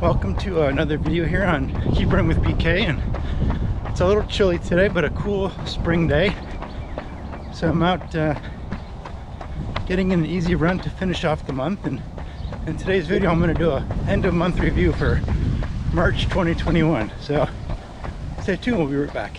Welcome to another video here on Keep Running with BK, and it's a little chilly today, but a cool spring day. So I'm out getting an easy run to finish off the month, and in today's video I'm going to do a end of month review for March 2021. So stay tuned, we'll be right back.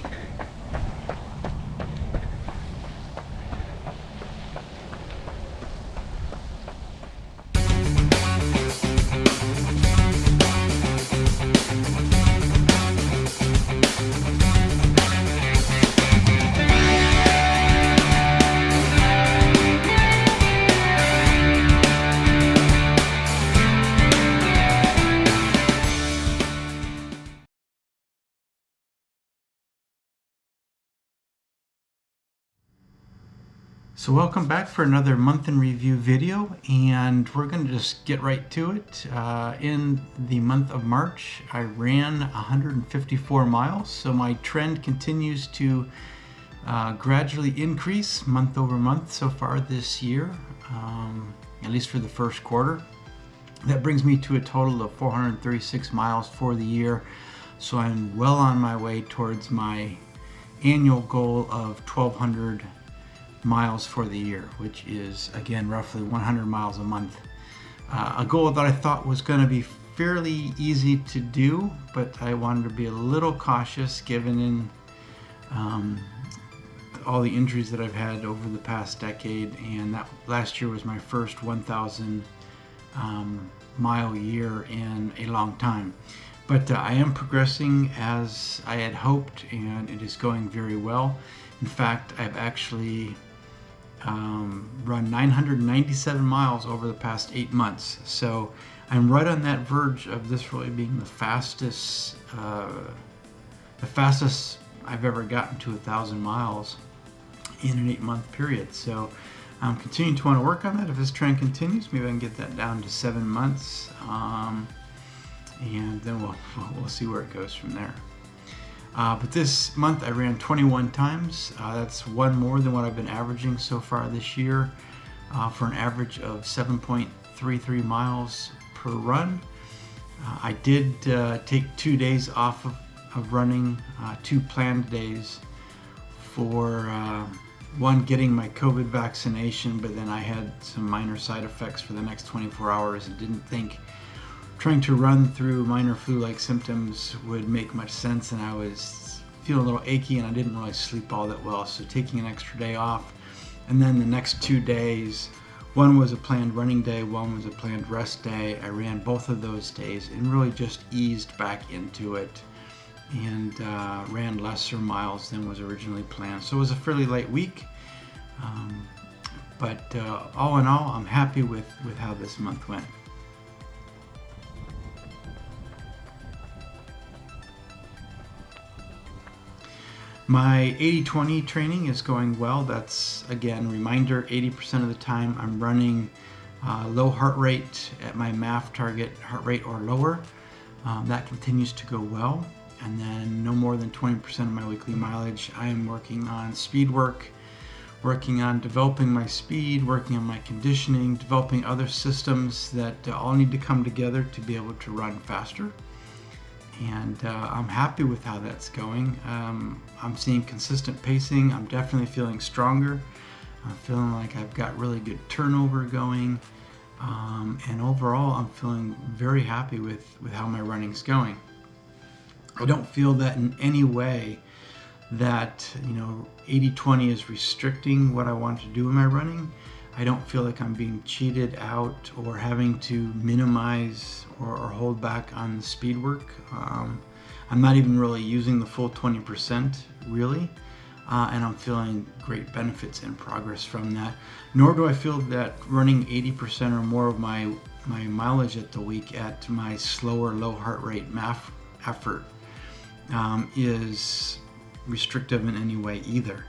So welcome back for another month in review video, and we're going to just get right to it. In the month of March, I ran 154 miles, so my trend continues to gradually increase month over month so far this year, at least for the first quarter. That brings me to a total of 436 miles for the year, so I'm well on my way towards my annual goal of 1,200 miles for the year, which is again roughly 100 miles a month. A goal that I thought was going to be fairly easy to do, but I wanted to be a little cautious given all the injuries that I've had over the past decade, and that last year was my first 1,000 mile year in a long time. But I am progressing as I had hoped, and it is going very well. In fact, I've actually run 997 miles over the past 8 months, so I'm right on that verge of this really being the fastest I've ever gotten to 1,000 miles in an 8-month period. So I'm continuing to want to work on that. If this trend continues, maybe I can get that down to 7 months, and then we'll see where it goes from there. But this month I ran 21 times. That's one more than what I've been averaging so far this year, for an average of 7.33 miles per run. I did take 2 days off of running, 2 planned days for one, getting my COVID vaccination, but then I had some minor side effects for the next 24 hours and didn't think trying to run through minor flu-like symptoms would make much sense, and I was feeling a little achy and I didn't really sleep all that well, so taking an extra day off. And then the next 2 days, one was a planned running day, one was a planned rest day. I ran both of those days and really just eased back into it, and ran lesser miles than was originally planned. So it was a fairly light week, but all in all, I'm happy with how this month went. My 80-20 training is going well. That's, again, reminder, 80% of the time I'm running low heart rate at my MAF target heart rate or lower. That continues to go well. And then no more than 20% of my weekly mileage, I am working on speed work, working on developing my speed, working on my conditioning, developing other systems that all need to come together to be able to run faster. And I'm happy with how that's going. I'm seeing consistent pacing. I'm definitely feeling stronger. I'm feeling like I've got really good turnover going. And overall, I'm feeling very happy with how my running's going. I don't feel that in any way that 80-20 is restricting what I want to do in my running. I don't feel like I'm being cheated out or having to minimize or hold back on the speed work. I'm not even really using the full 20% really, and I'm feeling great benefits and progress from that. Nor do I feel that running 80% or more of my mileage at the week at my slower low heart rate MAF effort is restrictive in any way either.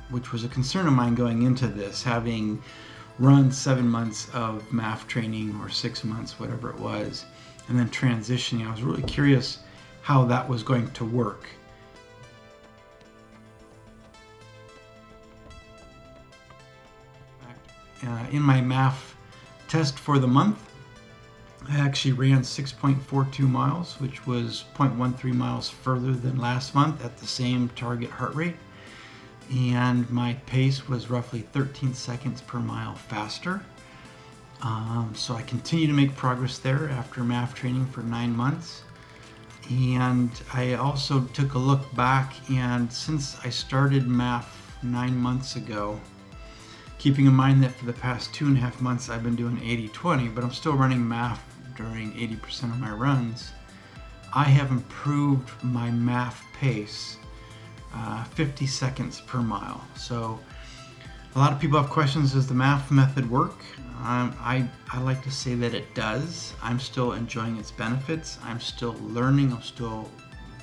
Which was a concern of mine going into this, having run 7 months of MAF training, or 6 months, whatever it was, and then transitioning. I was really curious how that was going to work. In my MAF test for the month, I actually ran 6.42 miles, which was 0.13 miles further than last month at the same target heart rate. And my pace was roughly 13 seconds per mile faster. So I continue to make progress there after MAF training for 9 months. And I also took a look back, and since I started MAF 9 months ago, keeping in mind that for the past 2.5 months I've been doing 80-20, but I'm still running MAF during 80% of my runs, I have improved my MAF pace 50 seconds per mile. So a lot of people have questions, does the MAF method work? I like to say that it does. I'm still enjoying its benefits. I'm still learning. I'm still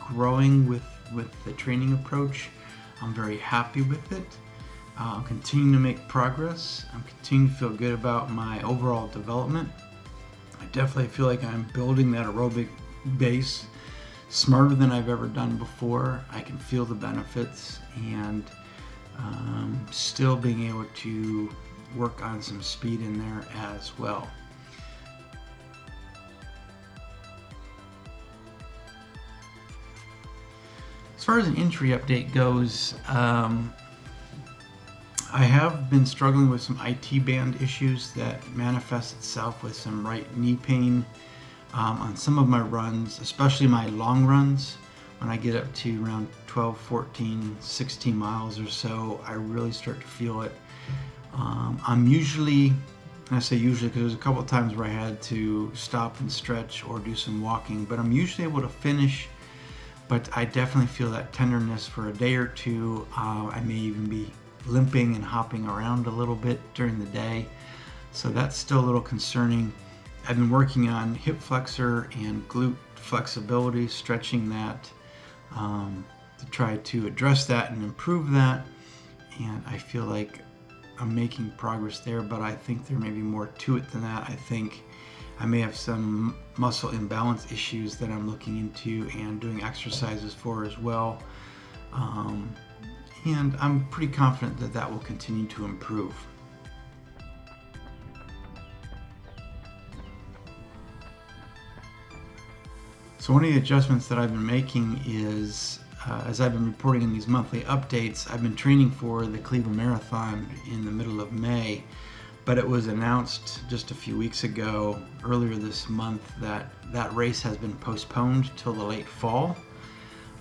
growing with the training approach. I'm very happy with it. I'm continuing to make progress. I'm continuing to feel good about my overall development. I definitely feel like I'm building that aerobic base smarter than I've ever done before. I can feel the benefits, and still being able to work on some speed in there as well. As far as an injury update goes, I have been struggling with some IT band issues that manifest itself with some right knee pain on some of my runs, especially my long runs. When I get up to around 12, 14, 16 miles or so, I really start to feel it. I'm usually, and I say usually because there's a couple of times where I had to stop and stretch or do some walking, but I'm usually able to finish. But I definitely feel that tenderness for a day or two. I may even be limping and hopping around a little bit during the day, so that's still a little concerning. I've been working on hip flexor and glute flexibility, stretching that to try to address that and improve that, and I feel like I'm making progress there, but I think there may be more to it than that. I think I may have some muscle imbalance issues that I'm looking into and doing exercises for as well. And I'm pretty confident that that will continue to improve. So one of the adjustments that I've been making is, as I've been reporting in these monthly updates, I've been training for the Cleveland Marathon in the middle of May, but it was announced just a few weeks ago, earlier this month, that that race has been postponed till the late fall.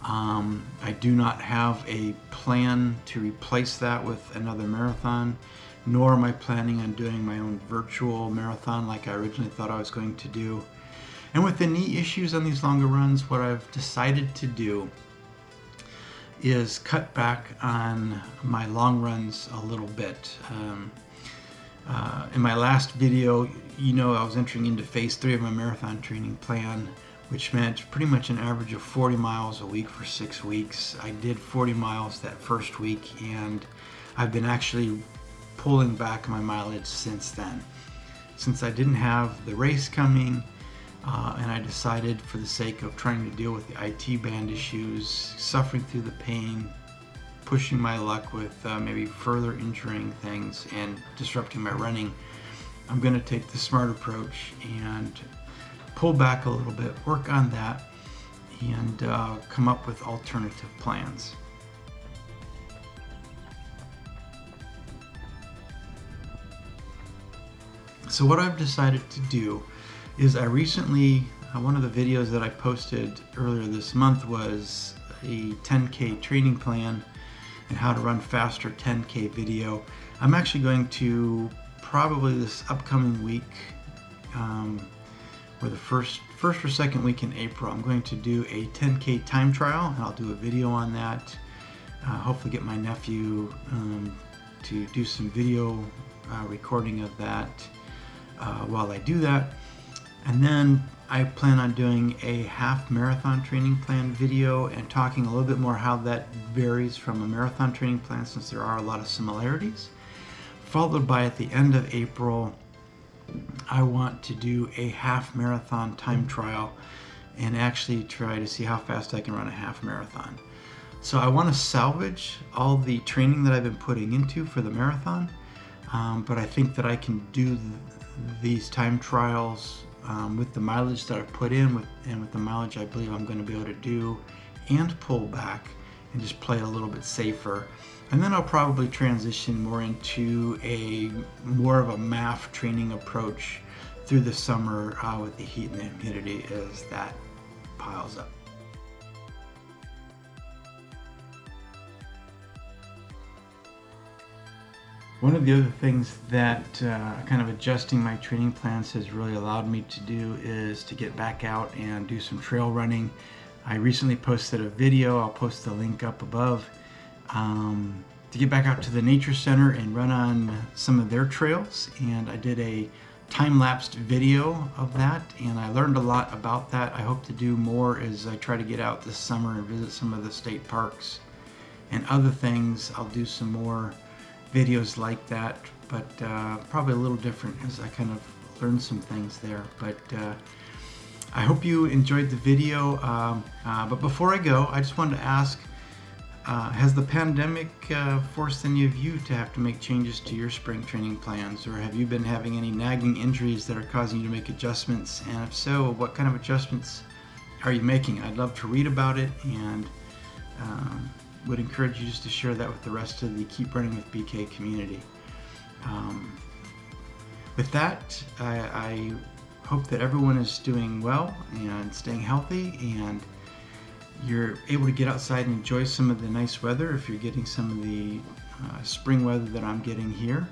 I do not have a plan to replace that with another marathon, nor am I planning on doing my own virtual marathon like I originally thought I was going to do. And with the knee issues on these longer runs, what I've decided to do is cut back on my long runs a little bit. In my last video, I was entering into phase 3 of my marathon training plan, which meant pretty much an average of 40 miles a week for 6 weeks. I did 40 miles that first week, and I've been actually pulling back my mileage since then. Since I didn't have the race coming, and I decided, for the sake of trying to deal with the IT band issues, suffering through the pain, pushing my luck with maybe further injuring things and disrupting my running, I'm going to take the smart approach and pull back a little bit, work on that, and come up with alternative plans. So what I've decided to do is I recently, one of the videos that I posted earlier this month was a 10K training plan and how to run faster 10K video. I'm actually going to, probably this upcoming week, or the first or second week in April, I'm going to do a 10K time trial, and I'll do a video on that. Hopefully get my nephew to do some video recording of that while I do that. And then I plan on doing a half marathon training plan video and talking a little bit more how that varies from a marathon training plan, since there are a lot of similarities. Followed by, at the end of April, I want to do a half marathon time trial and actually try to see how fast I can run a half marathon. So I want to salvage all the training that I've been putting into for the marathon, but I think that I can do these time trials with the mileage that I've put in and with the mileage I believe I'm going to be able to do and pull back and just play a little bit safer. And then I'll probably transition more into more of a MAF training approach through the summer with the heat and the humidity as that piles up. One of the other things that kind of adjusting my training plans has really allowed me to do is to get back out and do some trail running. I recently posted a video, I'll post the link up above, to get back out to the nature center and run on some of their trails. And I did a time-lapsed video of that, and I learned a lot about that. I hope to do more as I try to get out this summer and visit some of the state parks and other things. I'll do some more videos like that, but probably a little different as I kind of learned some things there. But I hope you enjoyed the video. But before I go, I just wanted to ask, has the pandemic forced any of you to have to make changes to your spring training plans, or have you been having any nagging injuries that are causing you to make adjustments? And if so, what kind of adjustments are you making? I'd love to read about it, and would encourage you just to share that with the rest of the Keep Running with BK community. With that, I hope that everyone is doing well and staying healthy, and you're able to get outside and enjoy some of the nice weather if you're getting some of the spring weather that I'm getting here.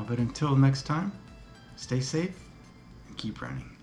But until next time, stay safe and keep running.